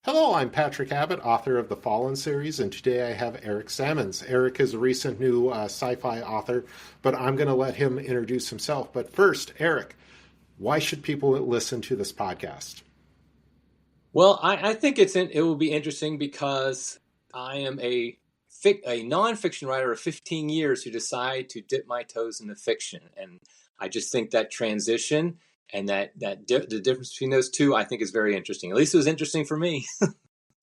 Hello, I'm Patrick Abbott, author of the Fallen series, and today I have Eric Sammons. Eric is a recent new sci-fi author, but I'm going to let him introduce himself. But first, Eric, why should people listen to this podcast? Well, I think it will be interesting because I am a nonfiction writer of 15 years who decided to dip my toes into fiction, and I just think that transition and the difference between those two I think is very interesting. At least it was interesting for me.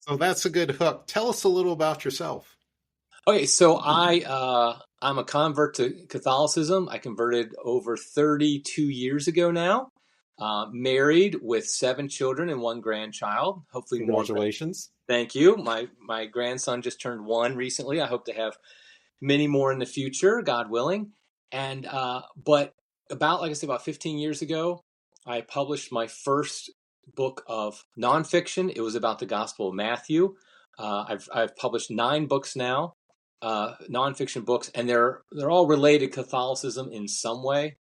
So that's a good hook. Tell us a little about yourself. Okay, so I'm a convert to Catholicism. I converted over 32 years ago now. Married with 7 children and 1 grandchild. Hopefully more. Congratulations. Thank you. My grandson just turned 1 recently. I hope to have many more in the future, God willing. And but about like I said, about 15 years ago, I published my first book of nonfiction. It was about the Gospel of Matthew. I've published 9 books now, nonfiction books, and they're all related to Catholicism in some way,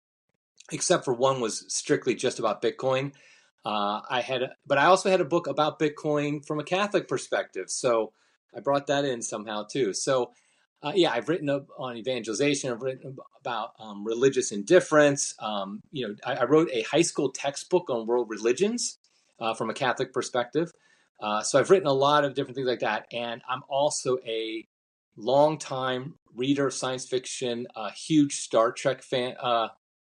except for one was strictly just about Bitcoin. But I also had a book about Bitcoin from a Catholic perspective, so I brought that in somehow too. So, yeah, I've written on evangelization. I've written about religious indifference. I wrote a high school textbook on world religions from a Catholic perspective. So I've written a lot of different things like that, and I'm also a longtime reader of science fiction, a huge Star Trek fan.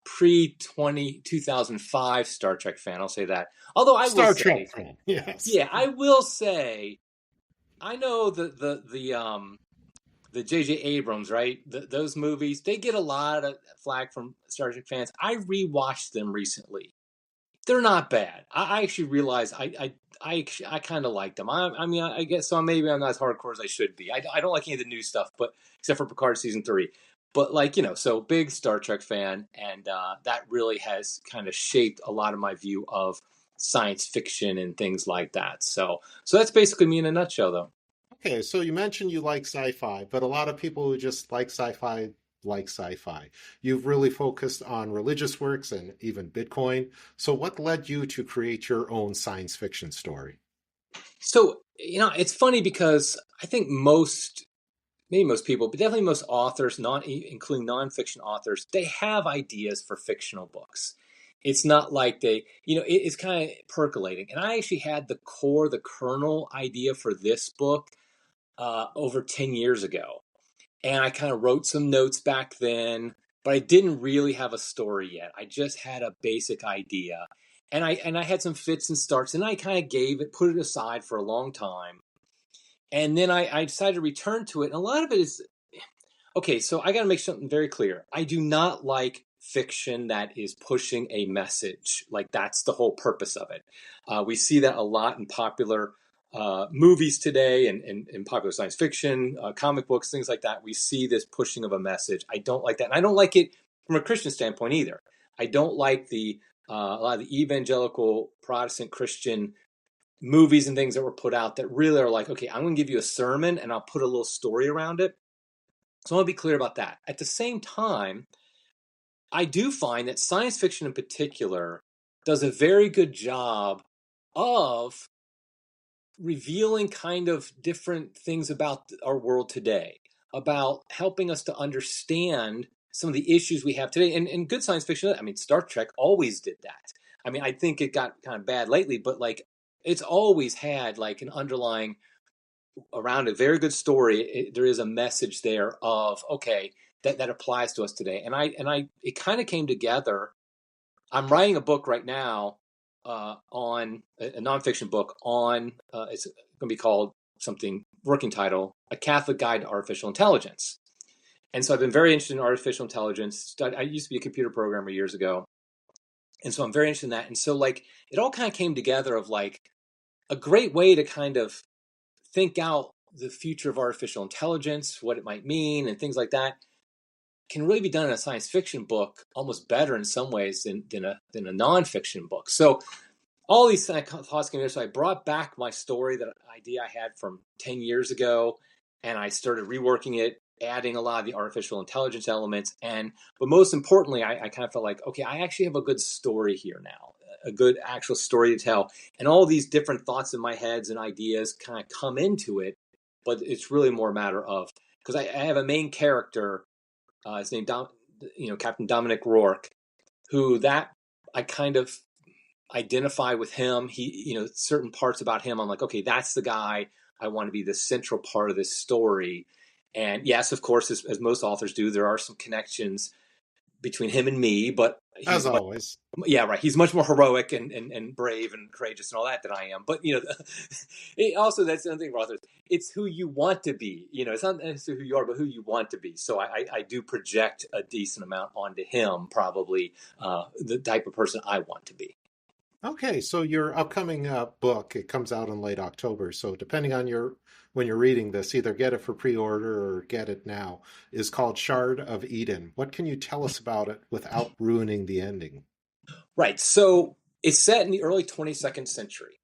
Pre 2005 Star Trek fan, I'll say that. Although I will Star say, Trek fan, yes. yeah, I will say, I know the J.J. Abrams, right? Those movies, they get a lot of flack from Star Trek fans. I rewatched them recently. They're not bad. I actually realize I kind of like them. I guess so. Maybe I'm not as hardcore as I should be. I don't like any of the new stuff, but except for Picard season 3. But so big Star Trek fan, and that really has kind of shaped a lot of my view of science fiction and things like that. So that's basically me in a nutshell, though. Okay, so you mentioned you like sci-fi, but a lot of people who just like sci-fi. You've really focused on religious works and even Bitcoin. So what led you to create your own science fiction story? So it's funny because I think maybe most people, but definitely most authors, including nonfiction authors, they have ideas for fictional books. It's not like it's kind of percolating. And I actually had the kernel idea for this book over 10 years ago. And I kind of wrote some notes back then, but I didn't really have a story yet. I just had a basic idea. And I had some fits and starts, and I kind of put it aside for a long time. And then I decided to return to it. And a lot of it is, okay, so I got to make something very clear. I do not like fiction that is pushing a message. Like, that's the whole purpose of it. We see that a lot in popular movies today and in popular science fiction, comic books, things like that. We see this pushing of a message. I don't like that. And I don't like it from a Christian standpoint either. I don't like a lot of the evangelical Protestant Christian movies and things that were put out that really are like, okay, I'm going to give you a sermon and I'll put a little story around it. So I want to be clear about that. At the same time, I do find that science fiction in particular does a very good job of revealing kind of different things about our world today, about helping us to understand some of the issues we have today. And good science fiction, I mean, Star Trek always did that. I mean, I think it got kind of bad lately, but like it's always had like an underlying around a very good story. There is a message there of, okay, that applies to us today. It kind of came together. I'm writing a book right now on a nonfiction book on, it's going to be called something, working title, A Catholic Guide to Artificial Intelligence. And so I've been very interested in artificial intelligence. I used to be a computer programmer years ago. And so I'm very interested in that. And so like, it all kind of came together of like a great way to kind of think out the future of artificial intelligence, what it might mean, and things like that, can really be done in a science fiction book almost better in some ways than a nonfiction book. So all these thoughts came together. So I brought back my story, that idea I had from 10 years ago, and I started reworking it, adding a lot of the artificial intelligence elements. But most importantly, I kind of felt like, okay, I actually have a good story here now, a good actual story to tell. And all these different thoughts in my heads and ideas kind of come into it, but it's really more a matter of, because I have a main character, his name, Captain Dominic Rourke, who that I kind of identify with him. He, certain parts about him, I'm like, okay, that's the guy I want to be the central part of this story. And yes, of course, as most authors do, there are some connections between him and me, but As always. yeah, right. He's much more heroic and brave and courageous and all that than I am. But also that's another thing for authors. It's who you want to be. It's not necessarily who you are, but who you want to be. So I do project a decent amount onto him, probably the type of person I want to be. Okay, so your upcoming book, it comes out in late October. So depending on when you're reading this, either get it for pre-order or get it now, is called Shard of Eden. What can you tell us about it without ruining the ending? Right. So it's set in the early 22nd century,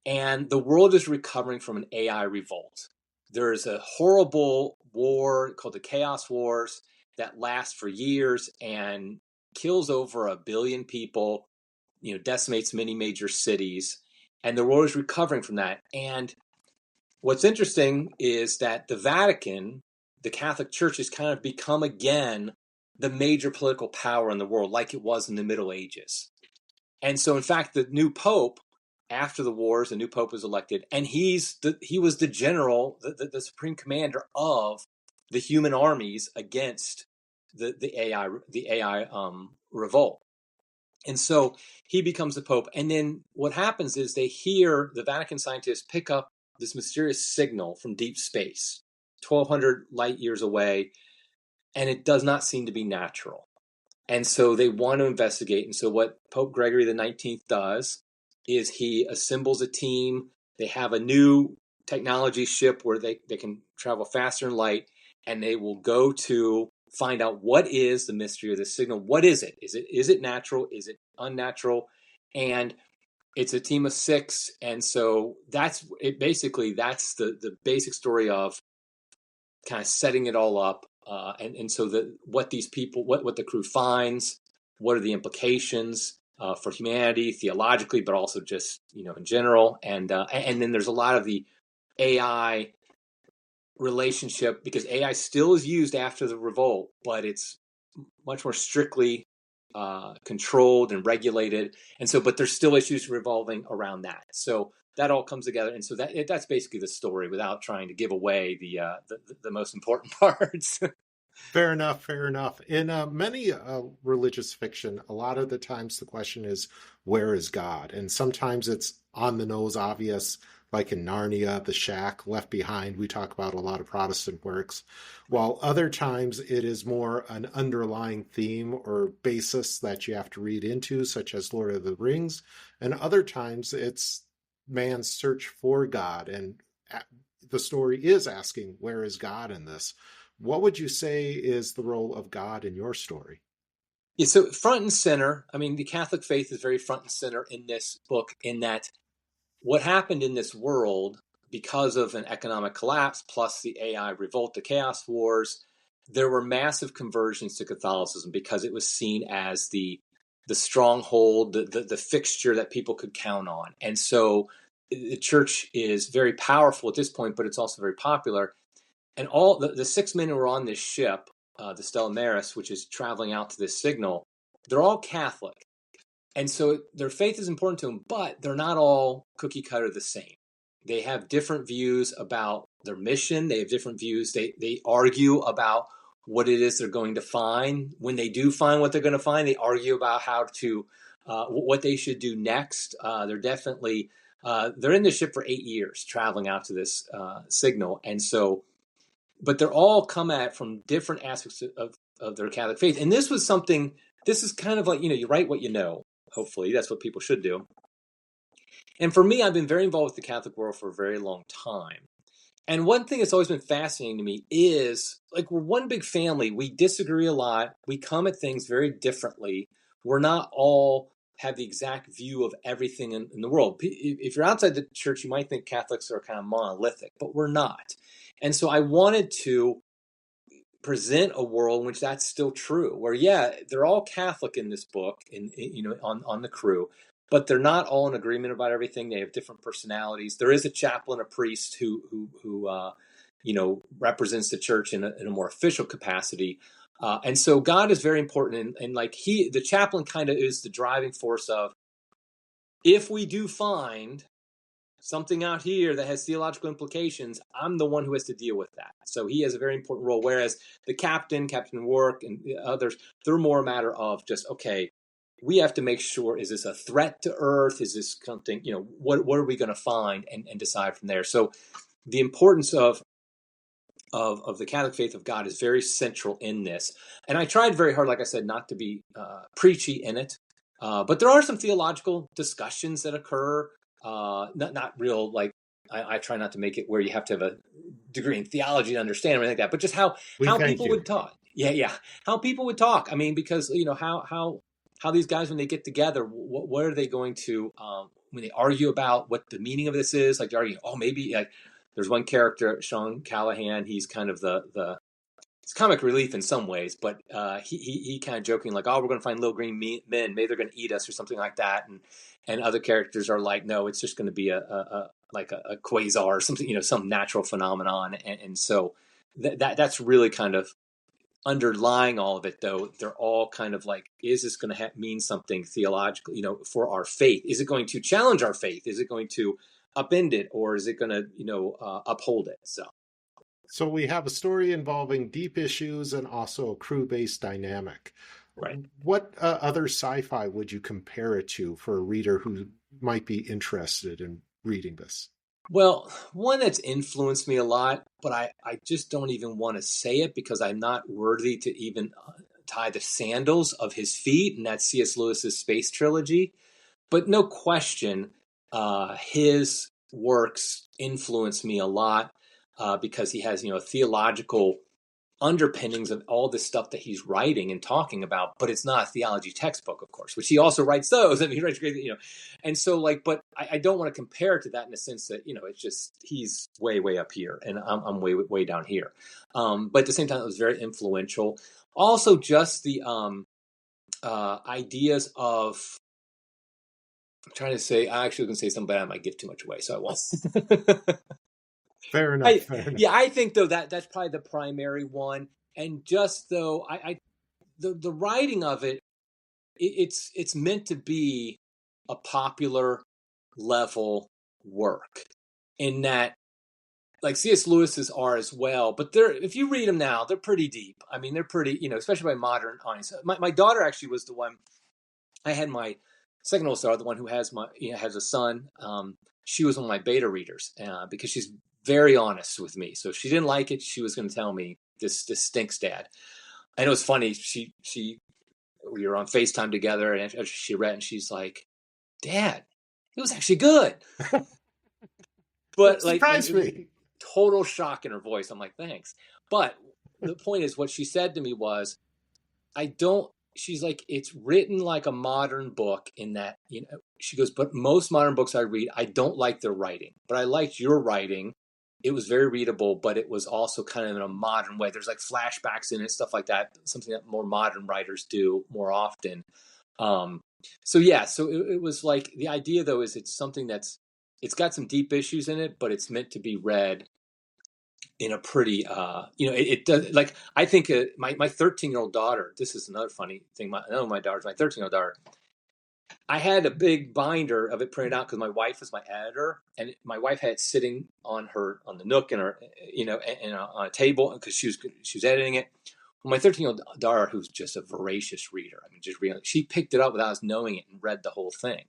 and the world is recovering from an AI revolt. There's a horrible war called the Chaos Wars that lasts for years and kills over 1 billion people, decimates many major cities, and the world is recovering from that. And what's interesting is that the Vatican, the Catholic Church, has kind of become again the major political power in the world, like it was in the Middle Ages. And so, in fact, the new Pope, after the wars, the new Pope was elected, and he was the general, the supreme commander of the human armies against the AI revolt. And so he becomes the Pope. And then what happens is the Vatican scientists pick up this mysterious signal from deep space, 1,200 light years away, and it does not seem to be natural. And so they want to investigate. And so what Pope Gregory the 19th does is he assembles a team. They have a new technology ship where they can travel faster in light, and they will go to find out what is the mystery of the signal. What is it? Is it natural? Is it unnatural? And it's a team of 6. And so that's it. Basically, that's the basic story of kind of setting it all up. And so what these people, what the crew finds, what are the implications for humanity theologically, but also just in general, and then there's a lot of the AI relationship, because AI still is used after the revolt, but it's much more strictly controlled and regulated, and so but there's still issues revolving around that. So that all comes together, and so that's basically the story, without trying to give away the most important parts. Fair enough, fair enough. In many religious fiction, a lot of the times the question is, where is God? And sometimes it's on the nose obvious, like in Narnia, The Shack, Left Behind. We talk about a lot of Protestant works, while other times it is more an underlying theme or basis that you have to read into, such as Lord of the Rings. And other times it's man's search for God. And the story is asking, where is God in this? What would you say is the role of God in your story? Yeah, so front and center, I mean, the Catholic faith is very front and center in this book, in that what happened in this world because of an economic collapse plus the AI revolt, the Chaos Wars, there were massive conversions to Catholicism because it was seen as the stronghold, the fixture that people could count on. And so the church is very powerful at this point, but it's also very popular. And all the 6 men who were on this ship, the Stella Maris, which is traveling out to this signal, they're all Catholic. And so their faith is important to them, but they're not all cookie cutter the same. They have different views about their mission. They have different views. They argue about what it is they're going to find. When they do find what they're going to find, they argue about how to, what they should do next. They're definitely, they're in the ship for 8 years, traveling out to this signal. And so, but they're all come at from different aspects of their Catholic faith. And this is kind of like, you write what you know. Hopefully, that's what people should do. And for me, I've been very involved with the Catholic world for a very long time. And one thing that's always been fascinating to me is, like, we're one big family. We disagree a lot. We come at things very differently. We're not all have the exact view of everything in the world. If you're outside the church, you might think Catholics are kind of monolithic, but we're not. And so I wanted to present a world in which that's still true, where, yeah, they're all Catholic in this book, on the crew, but they're not all in agreement about everything. They have different personalities. There is a chaplain, a priest who represents the church in a more official capacity. And so God is very important. And like the chaplain kind of is the driving force of, if we do find something out here that has theological implications, I'm the one who has to deal with that. So he has a very important role. Whereas the Captain Wark, and the others, they're more a matter of just, okay, we have to make sure, is this a threat to Earth? Is this something, what are we going to find, and decide from there? So the importance of the Catholic faith of God is very central in this. And I tried very hard, like I said, not to be preachy in it. But there are some theological discussions that occur. Not real, like, I try not to make it where you have to have a degree in theology to understand or anything like that, but just how people would talk. Yeah. How people would talk. I mean, because, how these guys, when they get together, what are they going to, when they argue about what the meaning of this is, like, they argue, maybe, like, there's one character, Sean Callahan, he's kind of it's comic relief in some ways, but he kind of joking, like, we're going to find little green men, maybe they're going to eat us or something like that. And other characters are like, no, it's just going to be a quasar or something, some natural phenomenon. And so that's really kind of underlying all of it, though. They're all kind of like, is this going to mean something theological, for our faith? Is it going to challenge our faith? Is it going to upend it, or is it going to, uphold it? So we have a story involving deep issues and also a crew-based dynamic. Right. What other sci-fi would you compare it to for a reader who might be interested in reading this? Well, one that's influenced me a lot, but I just don't even want to say it because I'm not worthy to even tie the sandals of his feet, and that's C.S. Lewis's Space Trilogy. But no question, his works influence me a lot because he has, theological underpinnings of all the stuff that he's writing and talking about, but it's not a theology textbook, of course, which he also writes those. I mean, he writes great, and so, like, but I don't want to compare it to that in the sense that, it's just, he's way, way up here and I'm way, way down here. But at the same time, it was very influential. Also, just the ideas of, I'm trying to say, I actually was going to say something, but I might give too much away, so I won't. Fair enough. Yeah, I think, though, that's probably the primary one. And just, though, the writing of it's meant to be a popular level work, in that, like, C.S. Lewis's are as well, but if you read them now, they're pretty deep. I mean, they're pretty, especially by modern audience. My daughter actually was the one. I had my second oldest daughter, the one who has has a son. She was one of my beta readers because she's very honest with me. So if she didn't like it, she was going to tell me, this stinks, Dad. And it was funny. We were on FaceTime together, and after she read, and she's like, Dad, it was actually good. But surprised me. Total shock in her voice. I'm like, thanks. But the point is, what she said to me was, she's like, it's written like a modern book in that, she goes, but most modern books I read, I don't like their writing, but I liked your writing. It was very readable, but it was also kind of in a modern way. There's like flashbacks in it, stuff like that, something that more modern writers do more often. So it was like, the idea, though, is it's something it's got some deep issues in it, but it's meant to be read in a pretty, it does, like, I think my 13-year-old daughter, this is another funny thing. My 13-year-old daughter, I had a big binder of it printed out because my wife was my editor, and my wife had it sitting on the nook in her, and on a table because she was editing it. Well, my 13-year-old daughter, who's just a voracious reader, I mean, just reading, she picked it up without us knowing it and read the whole thing,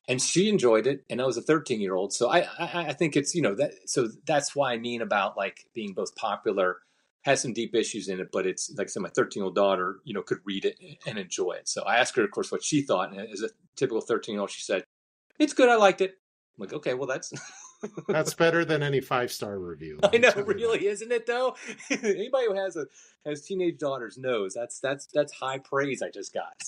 and she enjoyed it. And I was a 13-year-old, so I think it's that. So that's why I mean about, like, being both popular, has some deep issues in it, but it's, like I said, my 13-year-old daughter, could read it and enjoy it. So I asked her, of course, what she thought. And as a typical 13-year-old, she said, it's good. I liked it. I'm like, okay, well, that's better than any 5-star review. I know, really, isn't it, though? Anybody who has teenage daughters knows that's high praise I just got.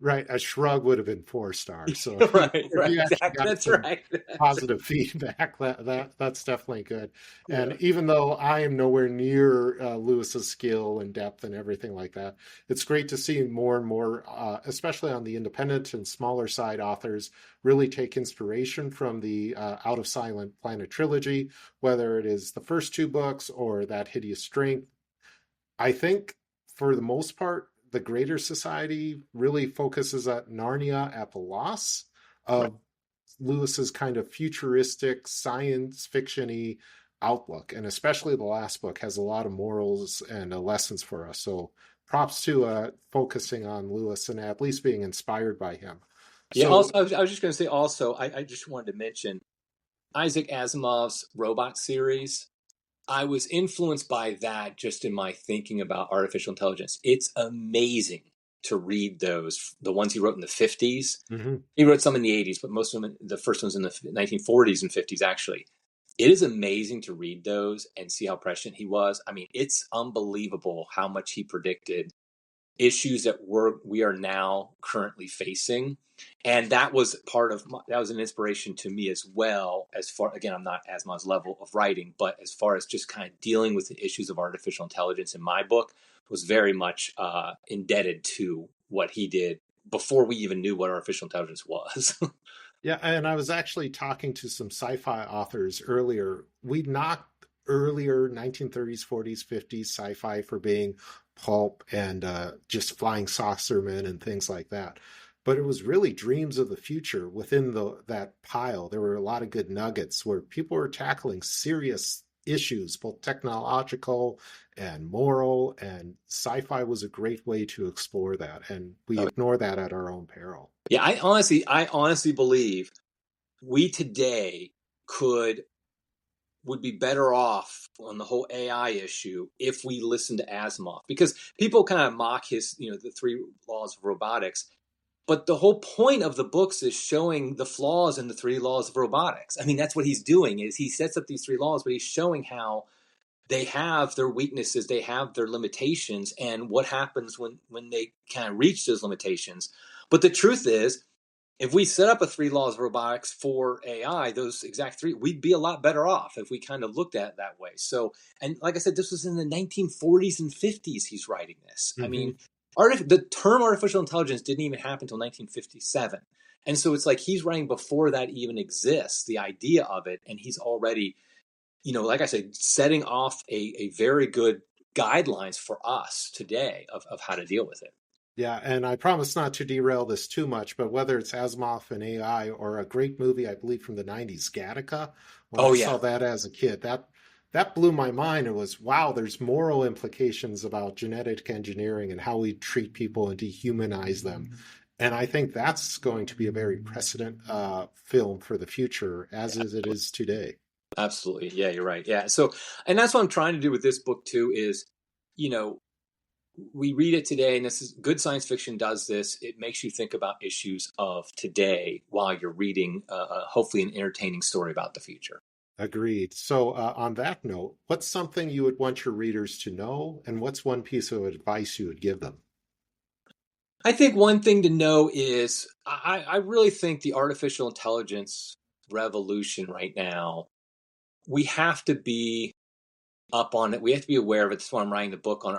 Right, a shrug would have been 4 stars. So Right, if right, you actually exactly. got That's some right. positive feedback, that's definitely good. And Yeah. even though I am nowhere near Lewis's skill and depth and everything like that, it's great to see more and more, especially on the independent and smaller side authors, really take inspiration from the Out of Silent Planet trilogy, whether it is the first 2 books or that Hideous Strength. I think for the most part, the Greater Society really focuses at Narnia at the loss Right. of Lewis's kind of futuristic science fiction-y outlook. And especially the last book has a lot of morals and lessons for us. So props to focusing on Lewis and at least being inspired by him. Yeah. So Also, I was just going to say. Also, I just wanted to mention Isaac Asimov's robot series. I was influenced by that just in my thinking about artificial intelligence. It's amazing to read those, the ones he wrote in the 50s. mhm. He wrote some in the 80s, but most of them, the first ones in the 1940s and 50s, actually. It is amazing to read those and see how prescient he was. I mean, it's unbelievable how much he predicted issues that we are now currently facing, and that was that was an inspiration to me as well. As far, again, I'm not Asimov's level of writing, but as far as just kind of dealing with the issues of artificial intelligence in my book, was very much indebted to what he did before we even knew what artificial intelligence was. Yeah, and I was actually talking to some sci-fi authors earlier. We knocked earlier 1930s, 40s, 50s sci-fi for being pulp and just flying saucermen and things like that. But it was really dreams of the future within that pile. There were a lot of good nuggets where people were tackling serious issues, both technological and moral, and sci-fi was a great way to explore that. And we Oh, ignore that at our own peril. yeah, I honestly believe we today could would be better off on the whole AI issue if we listen to Asimov, because people kind of mock his, the 3 laws of robotics, but the whole point of the books is showing the flaws in the 3 laws of robotics. I mean, that's what he's doing, is he sets up these 3 laws, but he's showing how they have their weaknesses, they have their limitations, and what happens when they kind of reach those limitations. But the truth is, if we set up a 3 laws of robotics for AI, those exact 3, we'd be a lot better off if we kind of looked at it that way. So, and like I said, this was in the 1940s and 50s. He's writing this. I Mhm. mean, the term artificial intelligence didn't even happen until 1957. And so it's like he's writing before that even exists, the idea of it. And he's already, like I said, setting off a very good guidelines for us today of how to deal with it. Yeah, and I promise not to derail this too much, but whether it's Asimov and AI or a great movie, I believe from the '90s, Gattaca, when I Oh, saw yeah. that as a kid, that blew my mind. It was wow, there's moral implications about genetic engineering and how we treat people and dehumanize them. And I think that's going to be a very precedent film for the future, as is it is today. Absolutely. Yeah, you're right. Yeah. So, and that's what I'm trying to do with this book too is, you know, we read it today, and this is good science fiction does this. It makes you think about issues of today while you're reading, hopefully, an entertaining story about the future. Agreed. So, on that note, what's something you would want your readers to know, and what's one piece of advice you would give them? I think one thing to know is I really think the artificial intelligence revolution right now, we have to be up on it. We have to be aware of it. That's why I'm writing the book on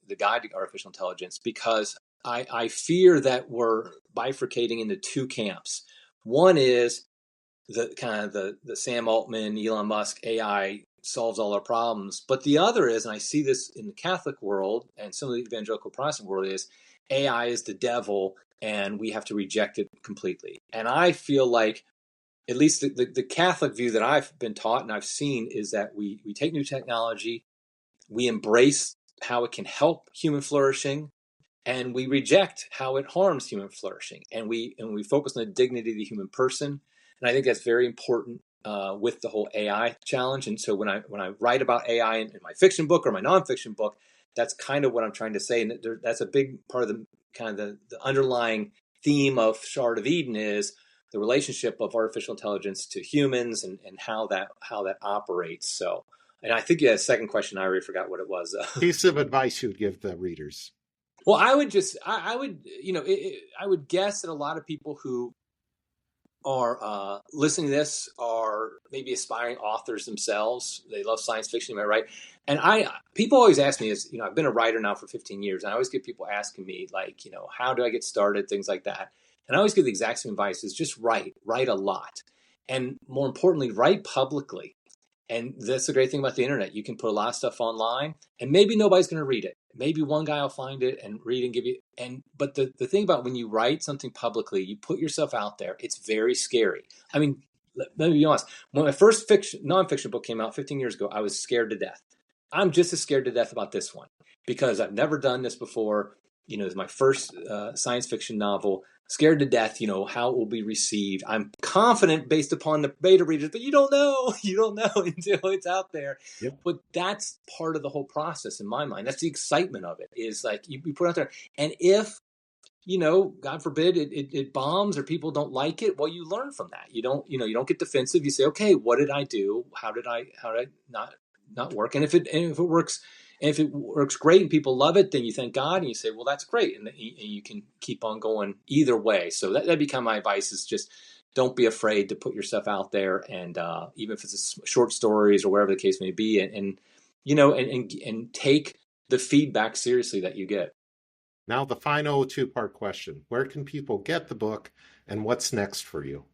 the guide to artificial intelligence, because I fear that we're bifurcating into 2 camps. One is the kind of the Sam Altman, Elon Musk AI solves all our problems, but the other is, and I see this in the Catholic world and some of the evangelical Protestant world, is AI is the devil and we have to reject it completely. And I feel like at least the Catholic view that I've been taught and I've seen is that we take new technology, we embrace how it can help human flourishing, and we reject how it harms human flourishing, and we focus on the dignity of the human person. And I think that's very important with the whole AI challenge. And so when I write about AI in my fiction book or my nonfiction book, that's kind of what I'm trying to say. And that's a big part of the kind of the underlying theme of Shard of Eden is the relationship of artificial intelligence to humans, and how that operates. So, and I think you had a second question. I already forgot what it was. Piece of advice you would give the readers. Well, I would just, I would, I would guess that a lot of people who are listening to this are maybe aspiring authors themselves. They love science fiction, am I right? And people always ask me, I've been a writer now for 15 years, and I always get people asking me, like, how do I get started, things like that. And I always give the exact same advice: is just write a lot, and more importantly, write publicly. And that's the great thing about the internet. You can put a lot of stuff online, and maybe nobody's going to read it. Maybe one guy will find it and read and give you. But the thing about when you write something publicly, you put yourself out there. It's very scary. I mean, let me be honest. When my first nonfiction book came out 15 years ago, I was scared to death. I'm just as scared to death about this one because I've never done this before. It's my first science fiction novel. Scared to death, how it will be received. I'm confident based upon the beta readers, but you don't know until it's out there. Yep. But that's part of the whole process in my mind. That's the excitement of it, is like you put it out there. And if, God forbid it bombs or people don't like it, well, you learn from that. You don't get defensive. You say, okay, what did I do? How did I not work? And if it works, and if it works great and people love it, then you thank God and you say, well, that's great. And you can keep on going either way. So that'd become my advice, is just don't be afraid to put yourself out there. And even if it's short stories or whatever the case may be, and take the feedback seriously that you get. Now, the final two-part question: where can people get the book, and what's next for you?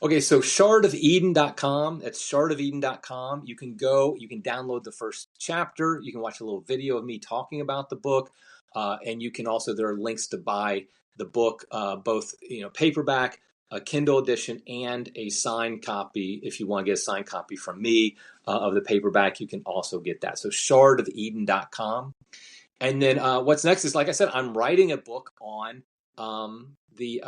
Okay, so shardofeden.com. That's shardofeden.com. You can download the first chapter. You can watch a little video of me talking about the book. And you can also, there are links to buy the book, both, paperback, a Kindle edition, and a signed copy. If you want to get a signed copy from me of the paperback, you can also get that. So shardofeden.com. And then what's next is, like I said, I'm writing a book on the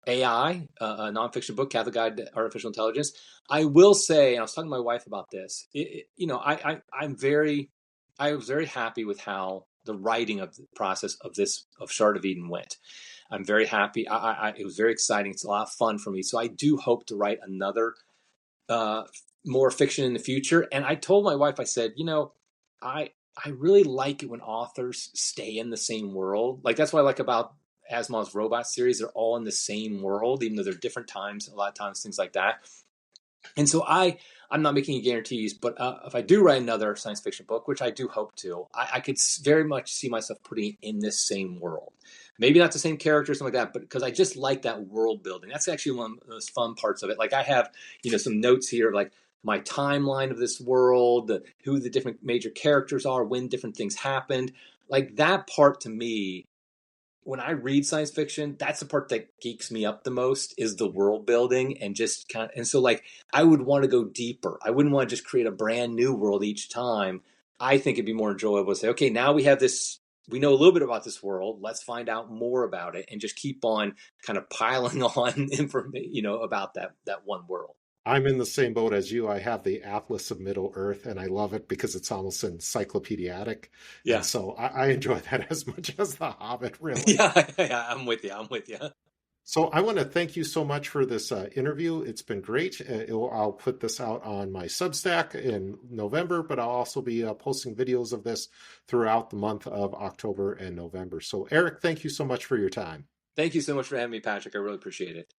AI, a nonfiction book, Catholic Guide to Artificial Intelligence. I will say, and I was talking to my wife about this, I was very happy with how the writing of the process of Shard of Eden went. I'm very happy. It was very exciting. It's a lot of fun for me. So I do hope to write another more fiction in the future. And I told my wife, I said, I really like it when authors stay in the same world. Like, that's what I like about Asimov's robot series. They're all in the same world, even though they're different times, a lot of times, things like that. And so I'm not making any guarantees, but if I do write another science fiction book, which I do hope to, I could very much see myself putting it in this same world. Maybe not the same characters, something like that, but because I just like that world building. That's actually one of those fun parts of it. Like, I have, some notes here, like my timeline of this world, who the different major characters are, when different things happened. Like, that part, to me, when I read science fiction, that's the part that geeks me up the most, is the world building, and just kind of, and so, like, I would want to go deeper. I wouldn't want to just create a brand new world each time. I think it'd be more enjoyable to say, okay, now we have this, we know a little bit about this world. Let's find out more about it, and just keep on kind of piling on information, about that one world. I'm in the same boat as you. I have the Atlas of Middle Earth, and I love it because it's almost encyclopedic. Yeah. And so I enjoy that as much as The Hobbit, really. Yeah, I'm with you. So I want to thank you so much for this interview. It's been great. I'll put this out on my Substack in November, but I'll also be posting videos of this throughout the month of October and November. So, Eric, thank you so much for your time. Thank you so much for having me, Patrick. I really appreciate it.